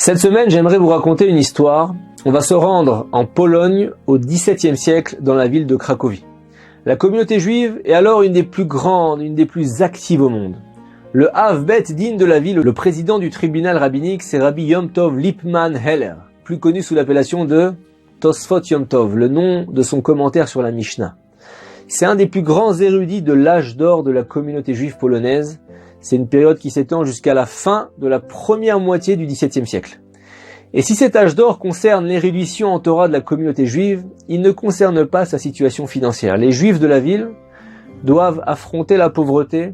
Cette semaine, j'aimerais vous raconter une histoire. On va se rendre en Pologne au XVIIe siècle dans la ville de Cracovie. La communauté juive est alors une des plus grandes, une des plus actives au monde. Le Hav Bet Din de la ville, le président du tribunal rabbinique, c'est Rabbi Yom Tov Lipman Heller, plus connu sous l'appellation de Tosfot Yom Tov, le nom de son commentaire sur la Mishnah. C'est un des plus grands érudits de l'âge d'or de la communauté juive polonaise. C'est une période qui s'étend jusqu'à la fin de la première moitié du XVIIe siècle. Et si cet âge d'or concerne l'érudition en Torah de la communauté juive, il ne concerne pas sa situation financière. Les juifs de la ville doivent affronter la pauvreté,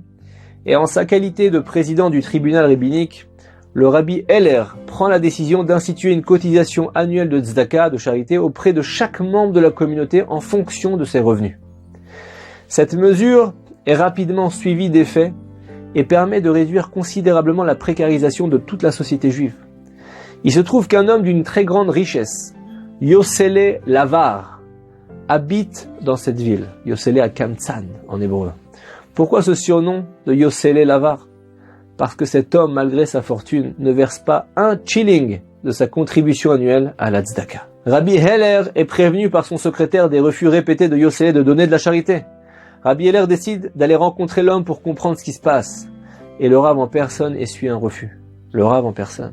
et en sa qualité de président du tribunal rabbinique, le Rabbi Heller prend la décision d'instituer une cotisation annuelle de tzedaka, de charité, auprès de chaque membre de la communauté en fonction de ses revenus. Cette mesure est rapidement suivie d'effets et permet de réduire considérablement la précarisation de toute la société juive. Il se trouve qu'un homme d'une très grande richesse, Yossele Lavar, habite dans cette ville. Yossele à Kamtsan en hébreu. Pourquoi ce surnom de Yossele Lavar? Parce que cet homme, malgré sa fortune, ne verse pas un shilling de sa contribution annuelle à la tzedaka. Rabbi Heller est prévenu par son secrétaire des refus répétés de Yossele de donner de la charité. Rabbi Heller décide d'aller rencontrer l'homme pour comprendre ce qui se passe. Et le Rav en personne essuie un refus. Le Rav en personne.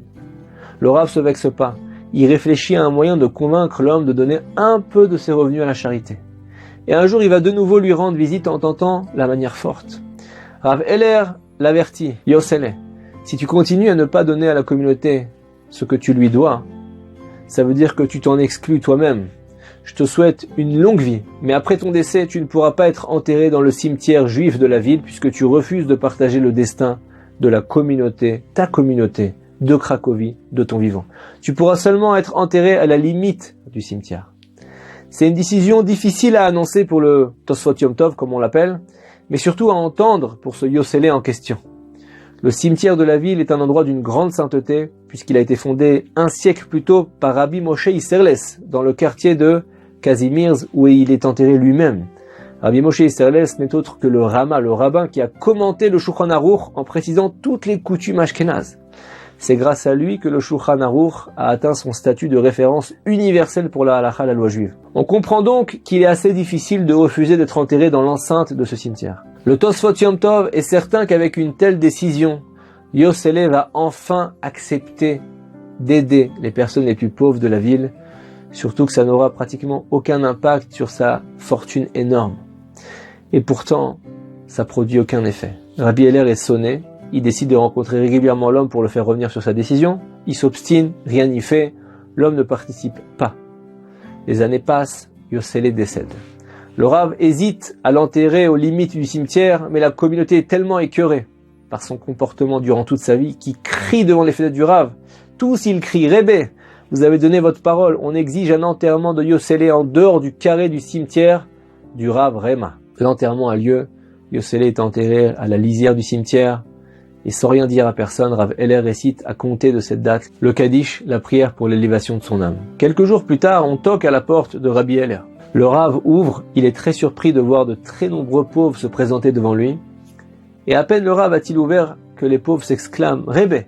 Le Rav se vexe pas. Il réfléchit à un moyen de convaincre l'homme de donner un peu de ses revenus à la charité. Et un jour, il va de nouveau lui rendre visite en tentant la manière forte. Rav Heller l'avertit. Yossele, si tu continues à ne pas donner à la communauté ce que tu lui dois, ça veut dire que tu t'en exclus toi-même. Je te souhaite une longue vie, mais après ton décès, tu ne pourras pas être enterré dans le cimetière juif de la ville puisque tu refuses de partager le destin de la communauté, ta communauté, de Cracovie, de ton vivant. Tu pourras seulement être enterré à la limite du cimetière. C'est une décision difficile à annoncer pour le Tosfot Yom Tov, comme on l'appelle, mais surtout à entendre pour ce Yossele en question. Le cimetière de la ville est un endroit d'une grande sainteté, puisqu'il a été fondé un siècle plus tôt par Rabbi Moshe Isserles, dans le quartier de Kazimierz, où il est enterré lui-même. Rabbi Moshe Isserles n'est autre que le Rama, le rabbin, qui a commenté le Shulchan Aruch en précisant toutes les coutumes ashkénazes. C'est grâce à lui que le Shulchan Aruch a atteint son statut de référence universelle pour la halakha, la loi juive. On comprend donc qu'il est assez difficile de refuser d'être enterré dans l'enceinte de ce cimetière. Le Tosfot Yom Tov est certain qu'avec une telle décision, Yossele va enfin accepter d'aider les personnes les plus pauvres de la ville, surtout que ça n'aura pratiquement aucun impact sur sa fortune énorme. Et pourtant, ça produit aucun effet. Rabbi Heller est sonné, il décide de rencontrer régulièrement l'homme pour le faire revenir sur sa décision, il s'obstine, rien n'y fait, l'homme ne participe pas. Les années passent, Yossele décède. Le Rav hésite à l'enterrer aux limites du cimetière, mais la communauté est tellement écœurée par son comportement durant toute sa vie qu'il crie devant les fenêtres du Rav. Tous ils crient, Rebbe, vous avez donné votre parole, on exige un enterrement de Yossele en dehors du carré du cimetière du Rav Rema. L'enterrement a lieu, Yossele est enterré à la lisière du cimetière, et sans rien dire à personne, Rav Heller récite à compter de cette date le Kaddish, la prière pour l'élévation de son âme. Quelques jours plus tard, on toque à la porte de Rabbi Heller. Le Rav ouvre, il est très surpris de voir de très nombreux pauvres se présenter devant lui. Et à peine le Rav a-t-il ouvert que les pauvres s'exclament « Rebbe,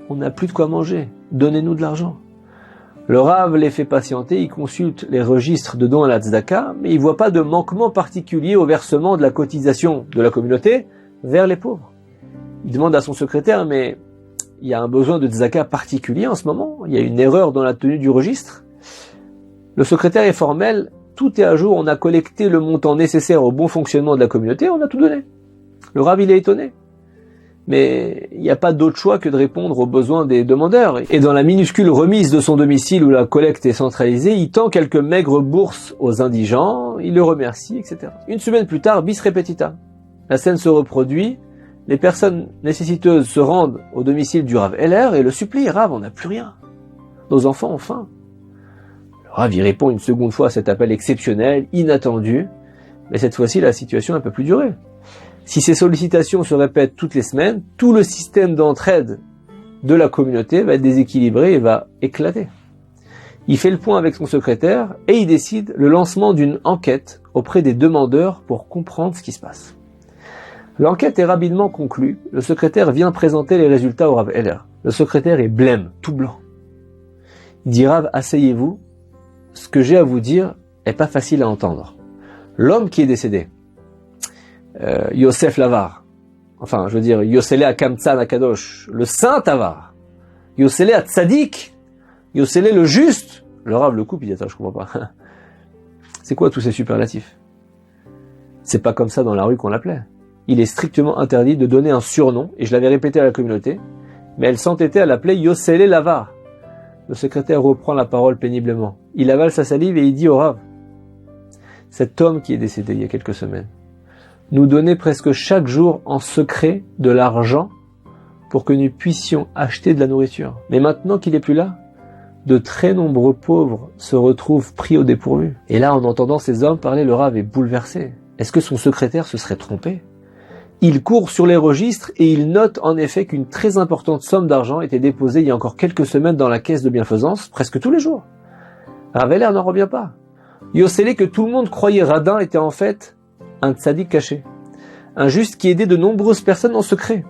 on n'a plus de quoi manger, donnez-nous de l'argent ». Le Rav les fait patienter, il consulte les registres de dons à la tzedaka, mais il ne voit pas de manquement particulier au versement de la cotisation de la communauté vers les pauvres. Il demande à son secrétaire « Mais il y a un besoin de tzedaka particulier en ce moment, il y a une erreur dans la tenue du registre ». Le secrétaire est formel. Tout est à jour, on a collecté le montant nécessaire au bon fonctionnement de la communauté, on a tout donné. Le Rav, il est étonné. Mais il n'y a pas d'autre choix que de répondre aux besoins des demandeurs. Et dans la minuscule remise de son domicile où la collecte est centralisée, il tend quelques maigres bourses aux indigents, il le remercie, etc. Une semaine plus tard, bis repetita. La scène se reproduit, les personnes nécessiteuses se rendent au domicile du Rav Heller et le supplient, Rav, on n'a plus rien. Nos enfants ont faim. Rav y répond une seconde fois à cet appel exceptionnel, inattendu, mais cette fois-ci la situation est un peu plus durée. Si ces sollicitations se répètent toutes les semaines, tout le système d'entraide de la communauté va être déséquilibré et va éclater. Il fait le point avec son secrétaire et il décide le lancement d'une enquête auprès des demandeurs pour comprendre ce qui se passe. L'enquête est rapidement conclue, le secrétaire vient présenter les résultats au Rav Heller. Le secrétaire est blême, tout blanc. Il dit, Rav, asseyez-vous, ce que j'ai à vous dire est pas facile à entendre. L'homme qui est décédé, Yosef Lavar, enfin, je veux dire, Yosele Akamtsan Akadosh, le saint Avar, Yosele Atzadik, Yosele le juste, le Rav le coupe, il dit, attends, je comprends pas. C'est quoi tous ces superlatifs? C'est pas comme ça dans la rue qu'on l'appelait. Il est strictement interdit de donner un surnom, et je l'avais répété à la communauté, mais elle s'entêtait à l'appeler Yosele Lavar. Le secrétaire reprend la parole péniblement. Il avale sa salive et il dit au Rav, cet homme qui est décédé il y a quelques semaines, nous donnait presque chaque jour en secret de l'argent pour que nous puissions acheter de la nourriture. Mais maintenant qu'il n'est plus là, de très nombreux pauvres se retrouvent pris au dépourvu. Et là, en entendant ces hommes parler, le Rav est bouleversé. Est-ce que son secrétaire se serait trompé? Il court sur les registres et il note en effet qu'une très importante somme d'argent était déposée il y a encore quelques semaines dans la caisse de bienfaisance, presque tous les jours. Raveler n'en revient pas. Yosele, que tout le monde croyait radin, était en fait un tzaddik caché. Un juste qui aidait de nombreuses personnes en secret.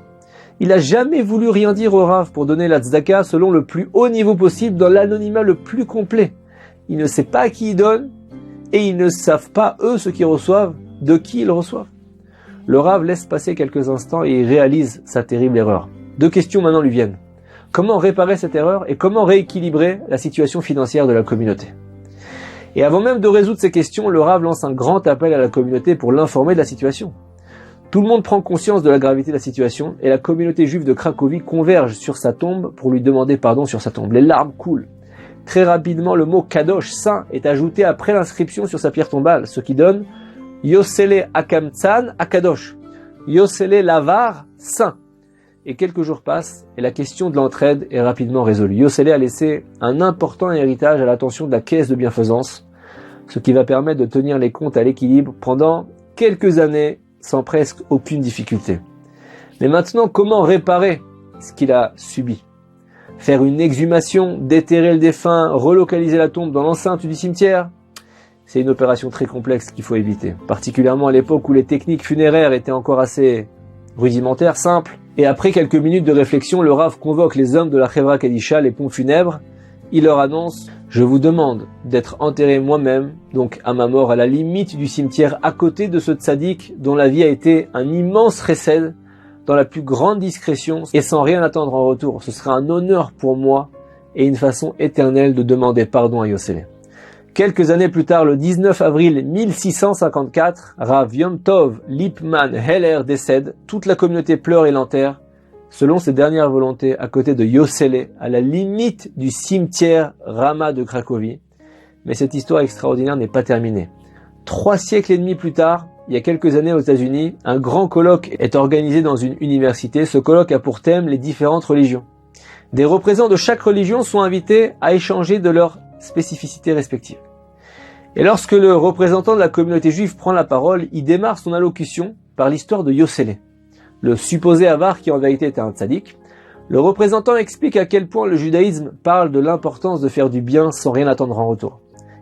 Il n'a jamais voulu rien dire au Rav pour donner la tzedaka selon le plus haut niveau possible dans l'anonymat le plus complet. Il ne sait pas à qui il donne et ils ne savent pas, eux, ceux qui reçoivent, de qui ils reçoivent. Le Rav laisse passer quelques instants et il réalise sa terrible erreur. Deux questions maintenant lui viennent. Comment réparer cette erreur et comment rééquilibrer la situation financière de la communauté? Et avant même de résoudre ces questions, le Rav lance un grand appel à la communauté pour l'informer de la situation. Tout le monde prend conscience de la gravité de la situation et la communauté juive de Cracovie converge sur sa tombe pour lui demander pardon sur sa tombe. Les larmes coulent. Très rapidement, le mot Kadosh, saint, est ajouté après l'inscription sur sa pierre tombale, ce qui donne Yosele Akamtsan Akadosh, Yosele Lavar, saint. Et quelques jours passent et la question de l'entraide est rapidement résolue. Yosele a laissé un important héritage à l'attention de la caisse de bienfaisance, ce qui va permettre de tenir les comptes à l'équilibre pendant quelques années sans presque aucune difficulté. Mais maintenant, comment réparer ce qu'il a subi? Faire une exhumation, déterrer le défunt, relocaliser la tombe dans l'enceinte du cimetière? C'est une opération très complexe qu'il faut éviter, particulièrement à l'époque où les techniques funéraires étaient encore assez rudimentaires, simples. Et après quelques minutes de réflexion, le Rav convoque les hommes de la Chevra Kadisha, les pompes funèbres. Il leur annonce « Je vous demande d'être enterré moi-même, donc à ma mort, à la limite du cimetière, à côté de ce tzaddik dont la vie a été un immense récède, dans la plus grande discrétion et sans rien attendre en retour. Ce sera un honneur pour moi et une façon éternelle de demander pardon à Yosele. » Quelques années plus tard, le 19 avril 1654, Rav Yom Tov Lipman Heller décède. Toute la communauté pleure et l'enterre, selon ses dernières volontés, à côté de Yosele, à la limite du cimetière Rama de Cracovie. Mais cette histoire extraordinaire n'est pas terminée. 3 siècles et demi plus tard, il y a quelques années aux États-Unis, un grand colloque est organisé dans une université. Ce colloque a pour thème les différentes religions. Des représentants de chaque religion sont invités à échanger de leurs spécificités respectives. Et lorsque le représentant de la communauté juive prend la parole, il démarre son allocution par l'histoire de Yosele, le supposé avare qui en vérité était un tzaddik. Le représentant explique à quel point le judaïsme parle de l'importance de faire du bien sans rien attendre en retour.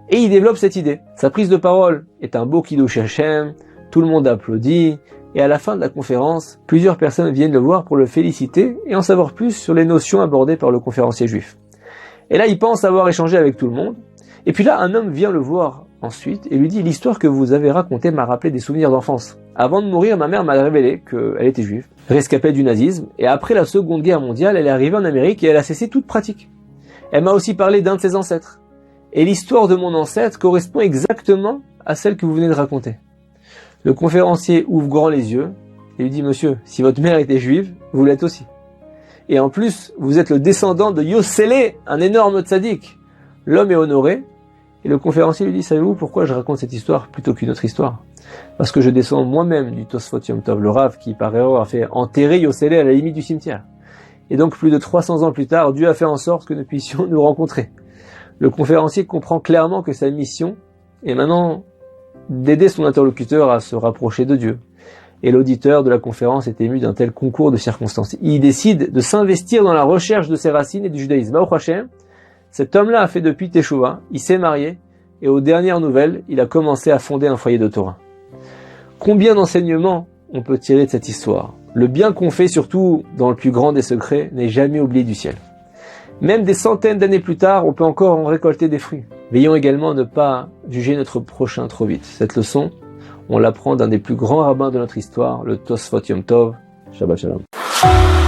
Et il développe cette idée. Sa prise de parole est un beau kiddush Hashem, tout le monde applaudit, et à la fin de la conférence, plusieurs personnes viennent le voir pour le féliciter et en savoir plus sur les notions abordées par le conférencier juif. Et là, il pense avoir échangé avec tout le monde. Et puis là, un homme vient le voir ensuite et lui dit « L'histoire que vous avez racontée m'a rappelé des souvenirs d'enfance. Avant de mourir, ma mère m'a révélé qu'elle était juive, rescapée du nazisme, et après la Seconde Guerre mondiale, elle est arrivée en Amérique et elle a cessé toute pratique. Elle m'a aussi parlé d'un de ses ancêtres. Et l'histoire de mon ancêtre correspond exactement à celle que vous venez de raconter. » Le conférencier ouvre grand les yeux et lui dit « Monsieur, si votre mère était juive, vous l'êtes aussi. Et en plus, vous êtes le descendant de Yosele, un énorme tzaddik. » L'homme est honoré, et le conférencier lui dit « Savez-vous pourquoi je raconte cette histoire plutôt qu'une autre histoire? Parce que je descends moi-même du Tosfot Yom Tov, le Rav qui par erreur a fait enterrer Yosele à la limite du cimetière. Et donc plus de 300 ans plus tard, Dieu a fait en sorte que nous puissions nous rencontrer. » Le conférencier comprend clairement que sa mission est maintenant d'aider son interlocuteur à se rapprocher de Dieu. Et l'auditeur de la conférence est ému d'un tel concours de circonstances. Il décide de s'investir dans la recherche de ses racines et du judaïsme. Baruch Hashem, cet homme-là a fait depuis Teshuvah, il s'est marié, et aux dernières nouvelles, il a commencé à fonder un foyer de Torah. Combien d'enseignements on peut tirer de cette histoire? Le bien qu'on fait, surtout dans le plus grand des secrets, n'est jamais oublié du ciel. Même des centaines d'années plus tard, on peut encore en récolter des fruits. Veillons également à ne pas juger notre prochain trop vite. Cette leçon, on l'apprend d'un des plus grands rabbins de notre histoire, le Tosfot Yom Tov. Shabbat Shalom.